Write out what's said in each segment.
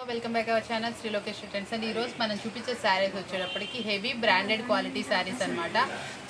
Welcome back our channel Shri Lokesh Trends and ఈరోజు మనం చూపించే శారీస్ వచ్చేటప్పటికి హెవీ బ్రాండెడ్ క్వాలిటీ శారీస్ అనమాట.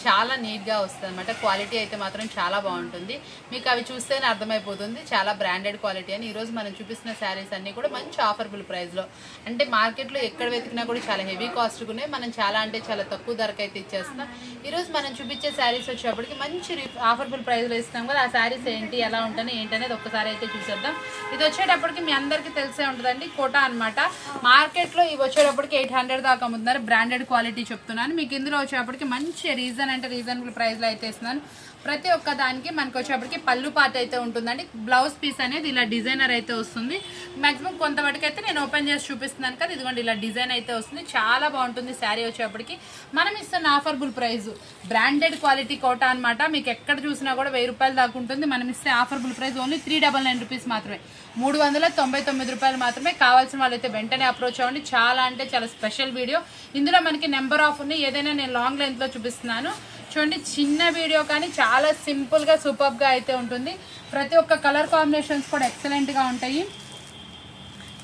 చాలా నీట్గా వస్తుంది అనమాట. క్వాలిటీ అయితే మాత్రం చాలా బాగుంటుంది. మీకు అవి చూస్తేనే అర్థమైపోతుంది చాలా బ్రాండెడ్ క్వాలిటీ అని. ఈరోజు మనం చూపిస్తున్న శారీస్ అన్నీ కూడా మంచి ఆఫర్బుల్ ప్రైస్లో, అంటే మార్కెట్లో ఎక్కడ వెతికినా కూడా చాలా హెవీ కాస్ట్గా ఉన్నాయి. మనం చాలా అంటే చాలా తక్కువ ధరకు అయితే ఇచ్చేస్తున్నాం. ఈరోజు మనం చూపించే శారీస్ వచ్చేటప్పటికి మంచి ఆఫర్బుల్ ప్రైస్లో ఇస్తున్నాం కదా. ఆ శారీస్ ఏంటి, ఎలా ఉంటాయి, ఏంటనేది ఒక్కసారి అయితే చూసేద్దాం. ఇది వచ్చేటప్పటికి మీ అందరికీ తెలిసే ఉంటుందండి, కోటా అనమాట. మార్కెట్లో ఇవి వచ్చేటప్పటికి 800 దాకా అమ్ముతున్నారు. బ్రాండెడ్ క్వాలిటీ చెప్తున్నాను మీకు. ఇందులో వచ్చేటప్పటికి మంచి రీజనబుల్ ప్రైస్లో అయితే ఇస్తున్నాను. ప్రతి ఒక్క దానికి మనకు వచ్చేటప్పటికి పళ్ళు పార్ట్ అయితే ఉంటుందండి. బ్లౌజ్ పీస్ అనేది ఇలా డిజైనర్ అయితే వస్తుంది. మాక్సిమం కొంతవరకు అయితే నేను ఓపెన్ చేసి చూపిస్తున్నాను కదా. ఇదిగోండి ఇలా డిజైన్ అయితే వస్తుంది. చాలా బాగుంటుంది శారీ వచ్చేటప్పటికి. మనం ఇస్తున్న ఆఫర్బుల్ ప్రైస్ బ్రాండెడ్ క్వాలిటీ కోటా అనమాట. మీకు ఎక్కడ చూసినా కూడా 1000 రూపాయలు దాకా ఉంటుంది. మనం ఇస్తే ఆఫర్బుల్ ప్రైస్ ఓన్లీ 399 రూపీస్ మాత్రమే, 399 రూపాయలు మాత్రమే. కావాల్సిన వాళ్ళైతే వెంటనే అప్రోచ్ అవ్వండి. చాలా అంటే చాలా స్పెషల్ వీడియో. ఇందులో మనకి నెంబర్ ఆఫ్ ఉన్నాయి. ఏదైనా నేను లాంగ్ లెంత్లో చూపిస్తున్నాను చూడండి. చిన్న వీడియో కానీ చాలా సింపుల్గా సూపర్గా అయితే ఉంటుంది. ప్రతి ఒక్క కలర్ కాంబినేషన్స్ కూడా ఎక్సలెంట్గా ఉంటాయి.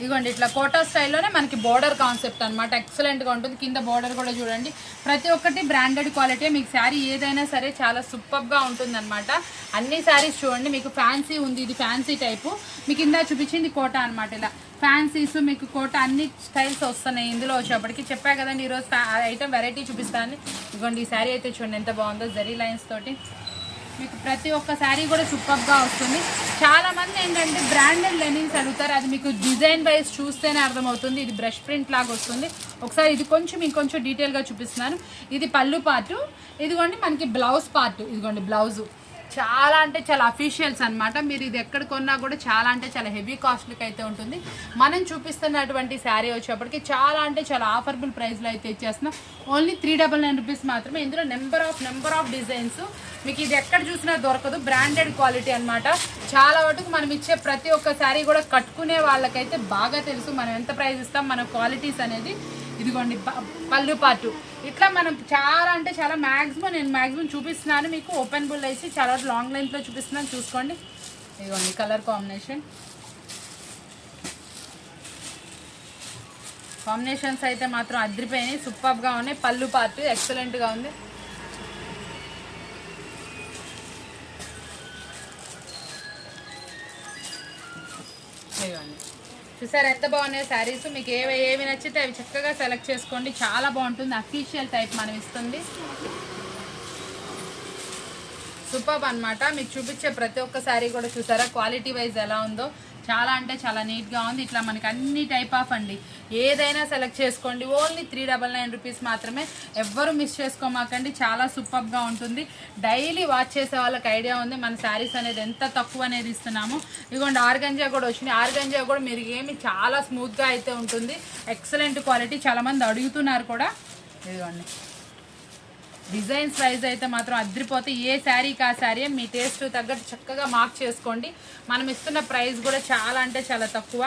ఇదిగోండి ఇట్లా కోటా స్టైల్లోనే మనకి బోర్డర్ కాన్సెప్ట్ అనమాట. ఎక్సలెంట్గా ఉంటుంది. కింద బోర్డర్ కూడా చూడండి. ప్రతి ఒక్కటి బ్రాండెడ్ క్వాలిటీ. మీకు శారీ ఏదైనా సరే చాలా సూపర్గా ఉంటుంది అనమాట. అన్ని శారీస్ చూడండి. మీకు ఫ్యాన్సీ ఉంది, ఇది ఫ్యాన్సీ టైపు. మీకు కింద చూపించింది కోటా అనమాట. ఇలా ఫ్యాన్సీస్ మీకు కోట అన్ని స్టైల్స్ వస్తున్నాయి. ఇందులో వచ్చేప్పటికి చెప్పా కదండి ఈరోజు ఐటమ్ వెరైటీ చూపిస్తాను. ఇదిగోండి ఈ శారీ అయితే చూడండి ఎంత బాగుందో, జరీ లైన్స్ తోటి. మీకు ప్రతి ఒక్క శారీ కూడా సూపర్గా వస్తుంది. చాలామంది ఏంటంటే బ్రాండెడ్ లెనిన్స్ అడుగుతారు. అది మీకు డిజైన్ వైజ్ చూస్తేనే అర్థమవుతుంది. ఇది బ్రష్ ప్రింట్ లాగా వస్తుంది. ఒకసారి ఇది ఇంకొంచెం డీటెయిల్గా చూపిస్తున్నాను. ఇది పళ్ళు పార్టు, ఇదిగోండి మనకి బ్లౌజ్ పార్ట్. ఇదిగోండి బ్లౌజు చాలా అంటే చాలా అఫీషియల్స్ అనమాట. మీరు ఇది ఎక్కడ కొన్నా కూడా చాలా అంటే చాలా హెవీ కాస్ట్లీకి అయితే ఉంటుంది. మనం చూపిస్తున్నటువంటి శారీ వచ్చేప్పటికి చాలా అంటే చాలా ఆఫర్బుల్ ప్రైస్లో అయితే ఇచ్చేస్తున్నాం. ఓన్లీ 399 రూపీస్ మాత్రమే. ఇందులో నెంబర్ ఆఫ్ డిజైన్స్ మీకు ఇది ఎక్కడ చూసినా దొరకదు. బ్రాండెడ్ క్వాలిటీ అనమాట. చాలా వరకు మనం ఇచ్చే ప్రతి ఒక్క శారీ కూడా కట్టుకునే వాళ్ళకైతే బాగా తెలుసు మనం ఎంత ప్రైస్ ఇస్తాం, మన క్వాలిటీస్ అనేది. ఇదిగోండి పళ్ళు పాటు. ఇట్లా మనం చాలా అంటే చాలా నేను చూపిస్తున్నాను మీకు. ఓపెన్ బుల్ వేసి చాలా లాంగ్ లెంత్లో చూపిస్తున్నాను చూసుకోండి. ఇదిగోండి కలర్ కాంబినేషన్స్ అయితే మాత్రం అదిరిపోయినాయి, సూపర్గా ఉన్నాయి. పళ్ళు పార్ట్ ఎక్సలెంట్గా ఉంది. ఇదిగోండి చూసారు ఎంత బాగున్నాయి శారీస్. మీకు ఏవి నచ్చితే అవి చక్కగా సెలెక్ట్ చేసుకోండి. చాలా బాగుంటుంది. అఫీషియల్ టైప్ మనం ఇస్తుంది. సూపర్ అనమాట. మీకు చూపించే ప్రతి ఒక్క శారీ కూడా చూసారా క్వాలిటీ వైజ్ ఎలా ఉందో. చాలా అంటే చాలా నీట్గా ఉంది. ఇట్లా మనకి అన్ని టైప్ ఆఫ్ అండి. ఏదైనా సెలెక్ట్ చేసుకోండి. ఓన్లీ 399 రూపీస్ మాత్రమే. ఎవ్వరు మిస్ చేసుకోమాకండి. చాలా సూపర్గా ఉంటుంది. డైలీ వాచ్ చేసే వాళ్ళకి ఐడియా ఉంది మన శారీస్ అనేది ఎంత తక్కువ అనేది ఇస్తున్నాము. ఇదిగోండి ఆర్గంజా కూడా వచ్చింది. ఆర్గంజా కూడా మీరు ఏమి చాలా స్మూత్గా అయితే ఉంటుంది. Excellent quality. చాలామంది అడుగుతున్నారు కూడా. ఇదిగోండి డిజైన్స్ వైజ్ అయితే మాత్రం అదిరిపోతే. ఏ శారీకి ఆ శారీ మీ టేస్ట్ తగ్గట్టు చక్కగా మార్క్ చేసుకోండి. మనం ఇస్తున్న ప్రైస్ కూడా చాలా అంటే చాలా తక్కువ.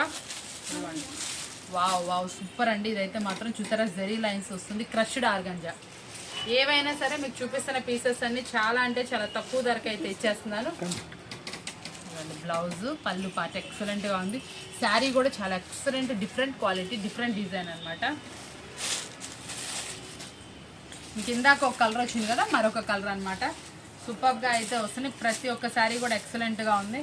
వావ్ సూపర్ అండి. ఇదైతే మాత్రం చూసారా జరీ లైన్స్ వస్తుంది. Crushed organza. ఏవైనా సరే మీకు చూపిస్తున్న పీసెస్ అన్ని చాలా అంటే చాలా తక్కువ ధరకు అయితే ఇచ్చేస్తున్నాను. బ్లౌజ్ పళ్ళు పాట ఎక్సలెంట్గా ఉంది. శారీ కూడా చాలా excellent, different quality, different design అనమాట. మీకు ఇందాక ఒక కలర్ వచ్చింది కదా, మరొక కలర్ అనమాట. సూపర్గా అయితే వస్తుంది. ప్రతి ఒక్క శారీ కూడా ఎక్సలెంట్గా ఉంది.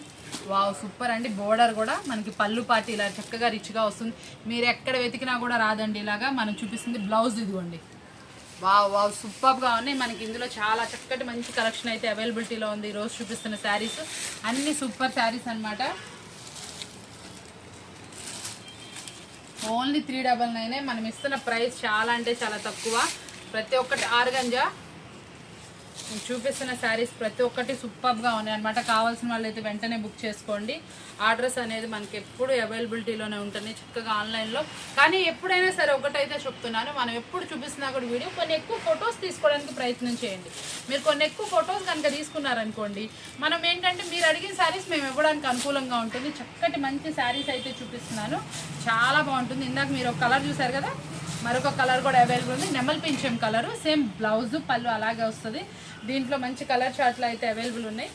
వావ్ సూపర్ అండి. బోర్డర్ కూడా మనకి పళ్ళు పార్టీ ఇలా చక్కగా రిచ్గా వస్తుంది. మీరు ఎక్కడ వెతికినా కూడా రాదండి ఇలాగా. మనం చూపిస్తుంది బ్లౌజ్. ఇదిగోండి వావ్ సూపర్గా ఉన్నాయి. మనకి ఇందులో చాలా చక్కటి మంచి కలెక్షన్ అయితే అవైలబిలిటీలో ఉంది. ఈరోజు చూపిస్తున్న శారీస్ అన్ని సూపర్ శారీస్ అనమాట. ఓన్లీ 399. మనం ఇస్తున్న ప్రైస్ చాలా అంటే చాలా తక్కువ. ప్రతి ఒక్కటి ఆర్గంజా చూపిస్తున్న శారీస్ ప్రతి ఒక్కటి సూపర్గా ఉన్నాయి అనమాట. కావాల్సిన వాళ్ళు అయితే వెంటనే బుక్ చేసుకోండి. ఆర్డర్స్ అనేది మనకి ఎప్పుడు అవైలబిలిటీలోనే ఉంటుంది చక్కగా ఆన్లైన్లో. కానీ ఎప్పుడైనా సరే ఒకటైతే చెప్తున్నాను, మనం ఎప్పుడు చూపిస్తున్నా కూడా వీడియో కొన్ని ఎక్కువ ఫొటోస్ తీసుకోవడానికి ప్రయత్నం చేయండి. మీరు కొన్ని ఎక్కువ ఫొటోస్ కనుక తీసుకున్నారనుకోండి, మనం ఏంటంటే మీరు అడిగిన శారీస్ మేము ఇవ్వడానికి అనుకూలంగా ఉంటుంది. చక్కటి మంచి శారీస్ అయితే చూపిస్తున్నాను. చాలా బాగుంటుంది. ఇందాక మీరు ఒక కలర్ చూసారు కదా, మరొక కలర్ కూడా అవైలబుల్ ఉంది. నెమల్ పింఛం కలరు. సేమ్ బ్లౌజు పళ్ళు అలాగే వస్తుంది. దీంట్లో మంచి కలర్ చార్ట్లు అయితే అవైలబుల్ ఉన్నాయి.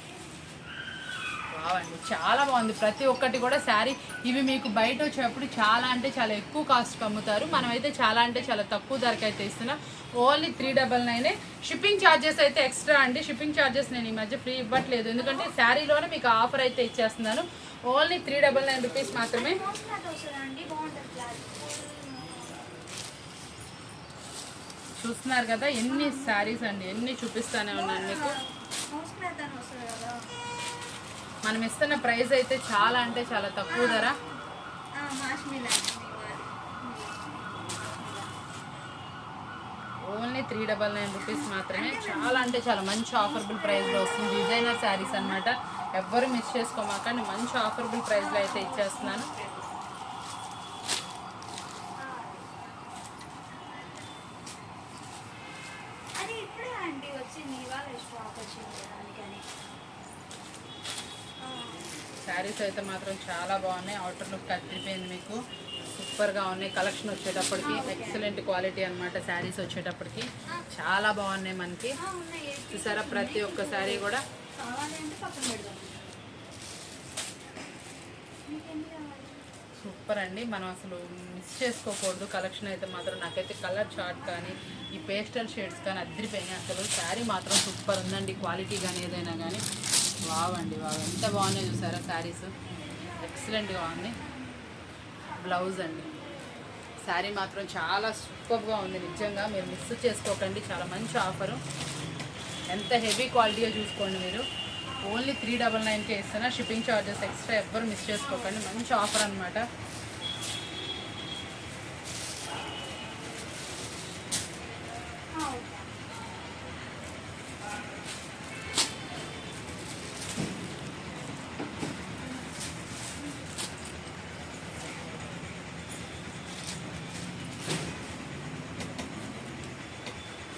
బాగుంది, చాలా బాగుంది. ప్రతి ఒక్కటి కూడా శారీ ఇవి మీకు బయట వచ్చేటప్పుడు చాలా అంటే చాలా ఎక్కువ కాస్ట్కి అమ్ముతారు. మనమైతే చాలా అంటే చాలా తక్కువ ధరకి అయితే ఇస్తున్నాం. ఓన్లీ 399. షిప్పింగ్ ఛార్జెస్ అయితే ఎక్స్ట్రా అండి. షిప్పింగ్ ఛార్జెస్ నేను ఈ మధ్య ఫ్రీ ఇవ్వట్లేదు, ఎందుకంటే శారీలోనే మీకు ఆఫర్ అయితే ఇచ్చేస్తున్నాను. ఓన్లీ 399 రూపీస్ మాత్రమే. చూస్తున్నారు కదా ఎన్ని శారీస్ అండి, ఎన్ని చూపిస్తానే ఉన్నాను మీకు. మనం ఇస్తున్న ప్రైస్ అయితే చాలా అంటే చాలా తక్కువ ధర. ఓన్లీ 399 రూపీస్ మాత్రమే. చాలా అంటే చాలా మంచి ఆఫర్బుల్ ప్రైస్లో వస్తుంది. డిజైనర్ శారీస్ అనమాట, ఎవ్వరు మిస్ చేసుకోమాకండి. మంచి ఆఫర్బుల్ ప్రైస్లో అయితే ఇచ్చేస్తున్నాను. శారీస్ అయితే మాత్రం చాలా బాగున్నాయి. అవుటర్ లుక్ కత్తిరిపోయింది మీకు, సూపర్గా ఉన్నాయి. కలెక్షన్ వచ్చేటప్పటికి ఎక్సలెంట్ క్వాలిటీ అనమాట. శారీస్ వచ్చేటప్పటికి చాలా బాగున్నాయి మనకి. చూసారా ప్రతి ఒక్క శారీ కూడా సూపర్ అండి. మనం అసలు మిస్ చేసుకోకూడదు కలెక్షన్ అయితే మాత్రం. నాకైతే కలర్ చార్ట్ కానీ ఈ పేస్టల్ షేడ్స్ కానీ అద్దరిపోయినాయి. అసలు శారీ మాత్రం సూపర్ ఉందండి, క్వాలిటీ కానీ ఏదైనా కానీ. బాగుండి బాగా ఎంత బాగున్నాయి చూసారా శారీస్, ఎక్సలెంట్గా ఉంది. బ్లౌజ్ అండి, శారీ మాత్రం చాలా సూపర్గా ఉంది నిజంగా. మీరు మిస్ చేసుకోకండి, చాలా మంచి ఆఫరు. ఎంత హెవీ క్వాలిటీగా చూసుకోండి మీరు. ఓన్లీ 399కే ఇస్తున్నా. షిప్పింగ్ ఛార్జెస్ ఎక్స్ట్రా, ఎవ్వరు మిస్ చేసుకోకండి. మంచి ఆఫర్ అనమాట.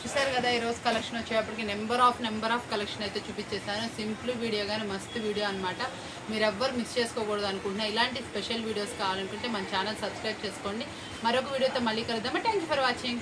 చూసారు కదా ఈరోజు కలెక్షన్ వచ్చేటప్పటికి నెంబర్ ఆఫ్ కలెక్షన్ అయితే చూపించేసాను. సింపుల్ వీడియో కానీ మస్తు వీడియో అనమాట. మీరు ఎవ్వరు మిస్ చేసుకోకూడదు అనుకుంటున్నా. ఇలాంటి స్పెషల్ వీడియోస్ కావాలనుకుంటే మన ఛానల్ సబ్స్క్రైబ్ చేసుకోండి. మరొక వీడియోతో మళ్ళీ కలుద్దాం. Thank you for watching.